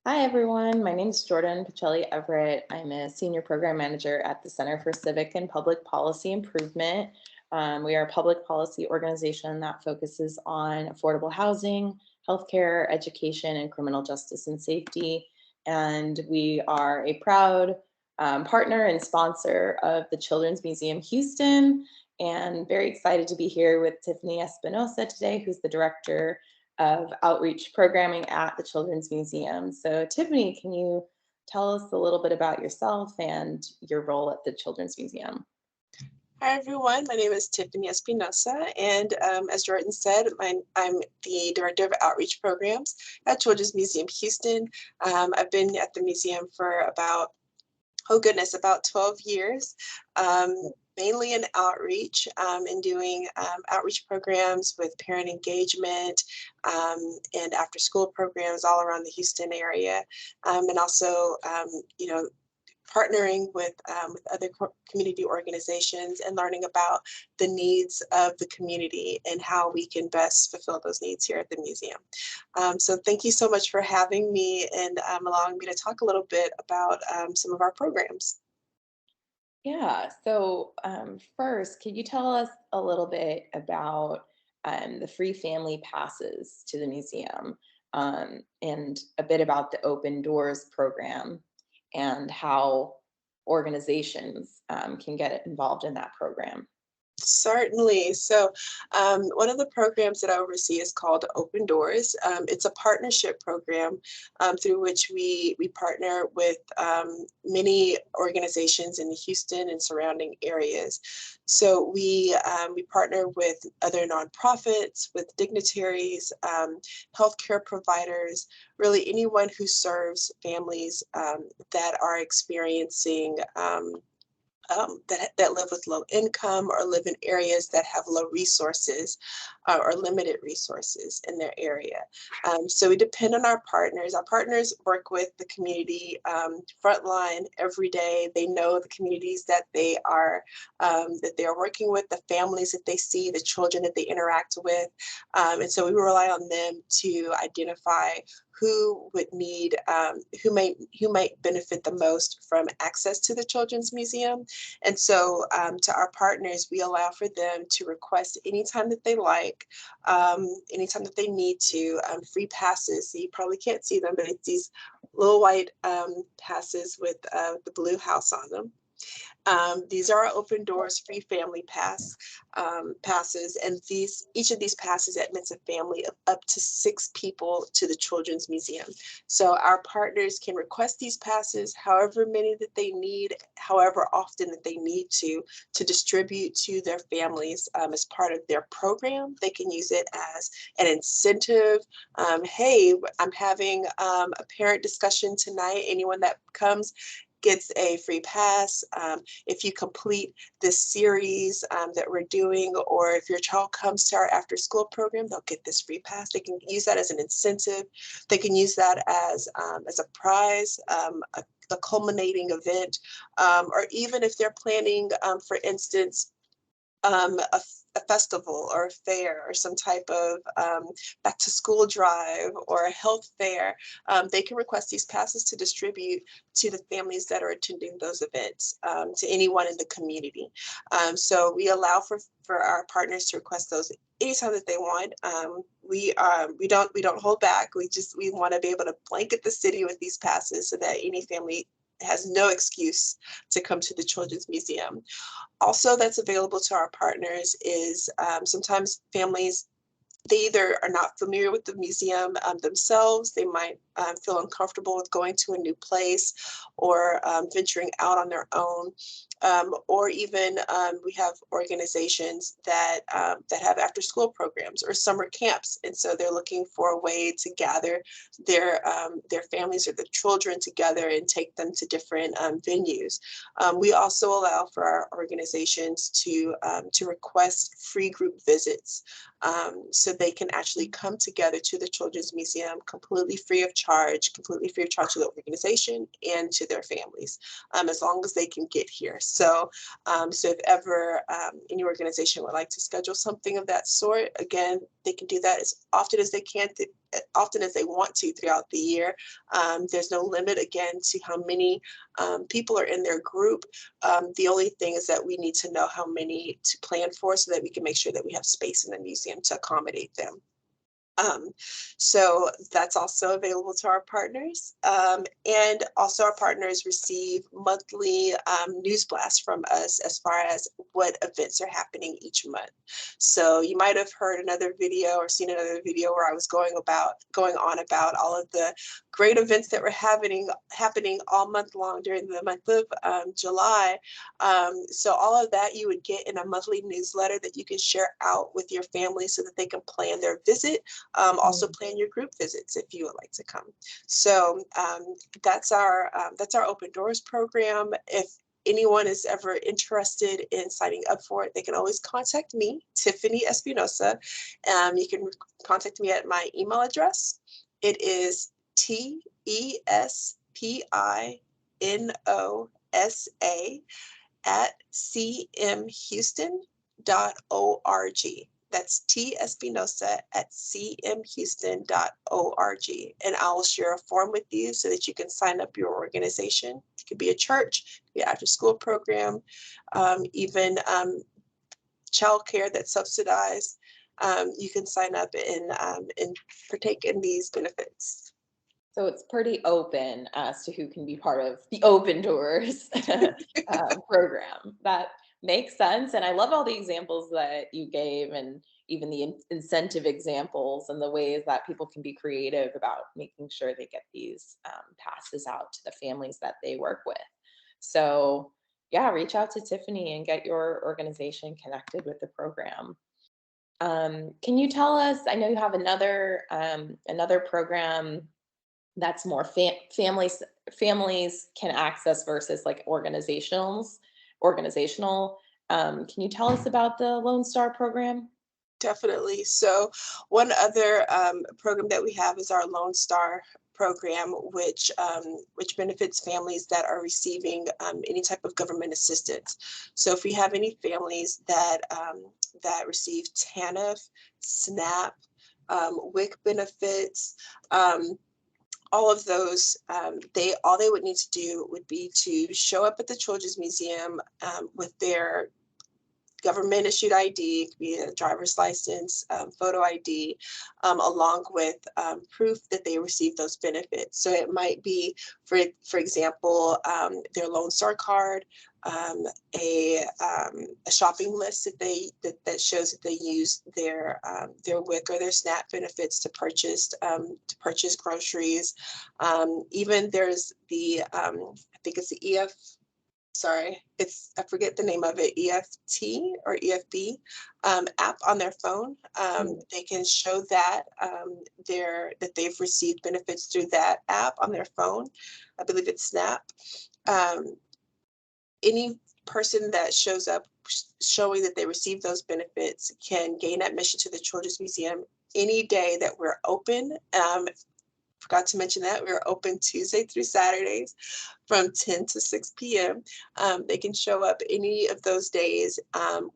Hi, everyone. My name is Jordan Pacelli Everett. I'm a senior program manager at the Center for Civic and Public Policy Improvement. We are a public policy organization that focuses on affordable housing, healthcare, education, and criminal justice and safety. And we are a proud partner and sponsor of the Children's Museum Houston. And very excited to be here with Tiffany Espinosa today, who's the director of outreach programming at the Children's Museum. So, Tiffany, can you tell us a little bit about yourself and your role at the Children's Museum? Hi, everyone. My name is Tiffany Espinosa, and as Jordan said, I'm the Director of Outreach Programs at Children's Museum Houston. I've been at the museum for about, oh goodness, about 12 years, mainly in outreach and doing outreach programs with parent engagement and after school programs all around the Houston area. And also, you know, partnering with other community organizations and learning about the needs of the community and how we can best fulfill those needs here at the museum. So thank you so much for having me and allowing me to talk a little bit about some of our programs. Yeah. So, first, could you tell us a little bit about the free family passes to the museum and a bit about the Open Doors program and how organizations can get involved in that program? Certainly. So, one of the programs that I oversee is called Open Doors. It's a partnership program through which we partner with many organizations in Houston and surrounding areas. So we partner with other nonprofits, with dignitaries, healthcare providers, really anyone who serves families that are experiencing. That live with low income or live in areas that have low resources or limited resources in their area. So we depend on our partners. Our partners work with the community frontline every day. They know the communities that they are working with, the families that they see, the children that they interact with, and so we rely on them to identify who would need who might benefit the most from access to the Children's Museum. And so to our partners, we allow for them to request anytime that they like, anytime that they need to, free passes. So you probably can't see them, but it's these little white passes with the blue house on them. These are our Open Doors free family passes, and each of these passes admits a family of up to 6 people to the Children's Museum. So our partners can request these passes, however many that they need, however often that they need to distribute to their families as part of their program. They can use it as an incentive. Hey, I'm having a parent discussion tonight. Anyone that comes gets a free pass. If you complete this series that we're doing, or if your child comes to our after school program, they'll get this free pass. They can use that as an incentive. They can use that as a prize, a culminating event, or even if they're planning, for instance, a festival or a fair or some type of back to school drive or a health fair, they can request these passes to distribute to the families that are attending those events, to anyone in the community. So we allow for our partners to request those anytime that they want. We don't hold back. We want to be able to blanket the city with these passes so that any family has no excuse to come to the Children's Museum. Also, that's available to our partners is sometimes families, they either are not familiar with the museum themselves, they might feel uncomfortable with going to a new place or venturing out on their own. Or even we have organizations that have after school programs or summer camps. And so they're looking for a way to gather their families or the children together and take them to different venues. We also allow for our organizations to request free group visits so they can actually come together to the Children's Museum completely free of charge, completely free of charge to the organization and to their families, as long as they can get here. So, so if ever any organization would like to schedule something of that sort, again, they can do that as often as they can, often as they want to throughout the year. There's no limit, again, to how many people are in their group. The only thing is that we need to know how many to plan for so that we can make sure that we have space in the museum to accommodate them. So that's also available to our partners. And also our partners receive monthly news blasts from us as far as what events are happening each month. So you might have heard another video or seen another video where I was going on about all of the great events that were happening all month long during the month of July. So all of that you would get in a monthly newsletter that you can share out with your family so that they can plan their visit. Also plan your group visits if you would like to come. So that's our Open Doors program. If anyone is ever interested in signing up for it, they can always contact me, Tiffany Espinosa. You can contact me at my email address. It is TESPINOSA@cmhouston.org. That's tespinosa@cmhouston.org. And I'll share a form with you so that you can sign up your organization. It could be a church, it could be an after school program, even childcare that's subsidized. You can sign up and partake in these benefits. So it's pretty open as to who can be part of the Open Doors program. That makes sense. And I love all the examples that you gave, and even the incentive examples and the ways that people can be creative about making sure they get these passes out to the families that they work with. So yeah, reach out to Tiffany and get your organization connected with the program. Can you tell us, I know you have another program that's more families can access versus like organizational. Can you tell us about the Lone Star program? Definitely. So one other program that we have is our Lone Star program, which benefits families that are receiving any type of government assistance. So if we have any families that receive TANF, SNAP, WIC benefits, all of those, all they would need to do would be to show up at the Children's Museum with their government issued ID, it could be a driver's license, photo ID, along with proof that they received those benefits. So it might be, for example, their Lone Star card, a shopping list that shows that they use their WIC or their SNAP benefits to purchase groceries. Even there's the I think it's the I forget the name of it, EFT or EFB app on their phone. They can show that that they've received benefits through that app on their phone. I believe it's SNAP. Any person that shows up showing that they received those benefits can gain admission to the Children's Museum any day that we're open. Forgot to mention that we're open Tuesday through Saturdays from 10 to 6 p.m. They can show up any of those days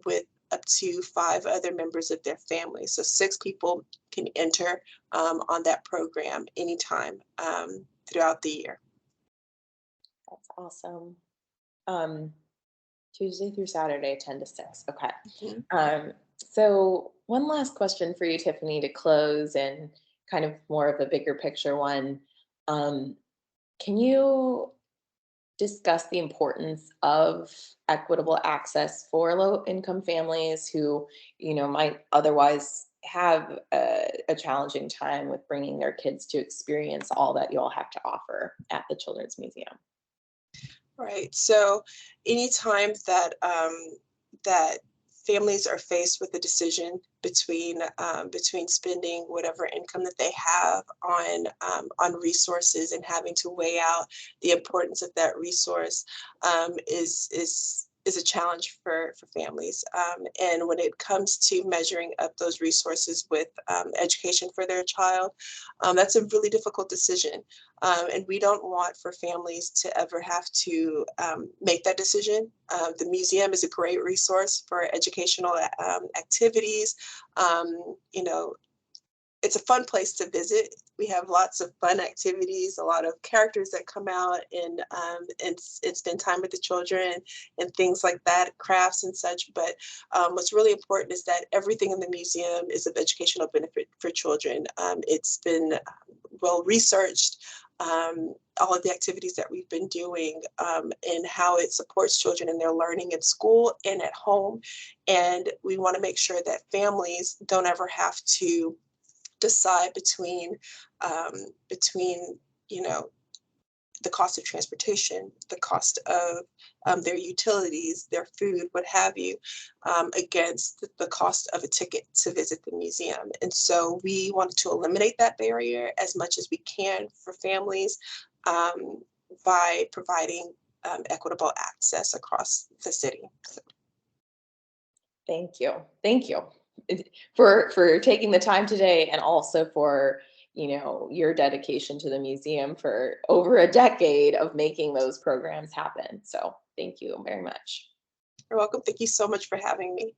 with up to 5 other members of their family. So 6 people can enter on that program anytime throughout the year. That's awesome. Tuesday through Saturday, 10 to 6. Okay. Mm-hmm. So one last question for you, Tiffany, to close, and kind of more of a bigger picture one. Can you discuss the importance of equitable access for low-income families who, might otherwise have a challenging time with bringing their kids to experience all that you all have to offer at the Children's Museum? Right. So anytime that that families are faced with a decision between spending whatever income that they have on resources and having to weigh out the importance of that resource is is a challenge for families. And when it comes to measuring up those resources with education for their child, that's a really difficult decision. And we don't want for families to ever have to make that decision. The museum is a great resource for educational activities. You know, it's a fun place to visit. We have lots of fun activities, a lot of characters that come out and spend time with the children and things like that, crafts and such. But what's really important is that everything in the museum is of educational benefit for children. It's been well researched. All of the activities that we've been doing and how it supports children in their learning at school and at home. And we want to make sure that families don't ever have to decide between you know, the cost of transportation, the cost of their utilities, their food, what have you, against the cost of a ticket to visit the museum. And so we wanted to eliminate that barrier as much as we can for families by providing equitable access across the city. So. Thank you. Thank you for taking the time today, and also for, you know, your dedication to the museum for over a decade of making those programs happen. So thank you very much. You're welcome. Thank you so much for having me.